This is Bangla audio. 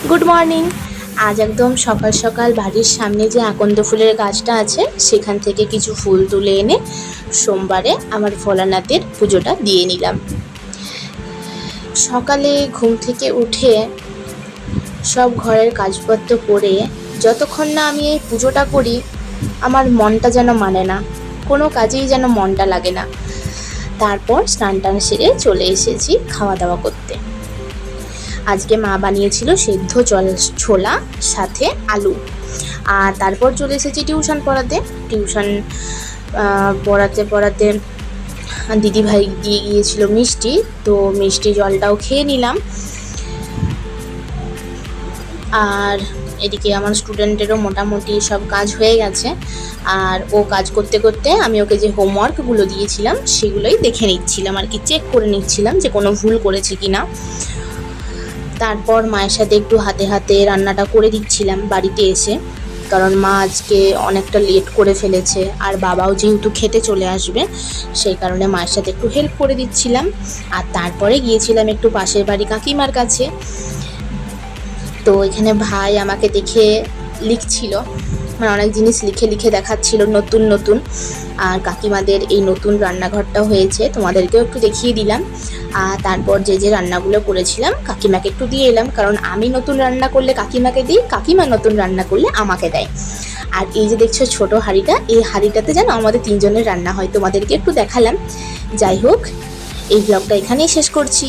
Good morning. আজ একদম সকাল সকাল বাড়ির সামনে যে আকন্দ ফুলের গাছটা আছে সেখান থেকে কিছু ফুল তুলে এনে সোমবারে আমার ভোলানাথের পুজোটা দিয়ে নিলাম। সকালে ঘুম থেকে উঠে সব ঘরের কাজপত্র করে যতক্ষণ না আমি এই পুজোটা করি আমার মনটা যেন মানে না, কোনো কাজেই যেন মনটা লাগে না। তারপর স্নান টান সেরে চলে এসেছি খাওয়া দাওয়া করতে। আজকে মা বানিয়েছিল সেদ্ধ ছোলা সাথে আলু। আর তারপর চলে এসেছি টিউশন পড়াতে। টিউশন পড়াতে পড়াতে দিদিভাই দিয়ে গিয়েছিল মিষ্টি, তো মিষ্টি জলটাও খেয়ে নিলাম। আর এদিকে আমার স্টুডেন্টেরও মোটামুটি সব কাজ হয়ে গেছে, আর ও কাজ করতে করতে আমি ওকে যে হোমওয়ার্কগুলো দিয়েছিলাম সেগুলোই দেখে নিচ্ছিলাম, আর কি চেক করে নিচ্ছিলাম যে কোনো ভুল করেছে কি না। তারপর মায়ের সাথে একটু হাতে হাতে রান্নাটা করে দিচ্ছিলাম বাড়িতে এসে, কারণ মা আজকে অনেকটা লেট করে ফেলেছে আর বাবাও যেহেতু খেতে চলে আসবে সেই কারণে মায়ের সাথে একটু হেল্প করে দিচ্ছিলাম। আর তারপরে গিয়েছিলাম একটু পাশের বাড়ি কাকিমার কাছে। তো এখানে ভাই আমাকে দেখে লিখছিল, মানে অনেক জিনিস লিখে লিখে দেখাচ্ছিল নতুন নতুন। আর কাকিমাদের এই নতুন রান্নাঘরটা হয়েছে, তোমাদেরকেও একটু দেখিয়ে দিলাম। আর তারপর যে যে রান্নাগুলো করেছিলাম কাকিমাকে একটু দিয়ে এলাম, কারণ আমি নতুন রান্না করলে কাকিমাকে দিই, কাকিমা নতুন রান্না করলে আমাকে দেয়। আর এই যে দেখছো ছোট হাঁড়িটা, এই হাঁড়িটাতে যেন আমাদের 3 জনের রান্না হয়, তোমাদেরকে একটু দেখালাম। যাই হোক, এই ব্লগটা এখানেই শেষ করছি।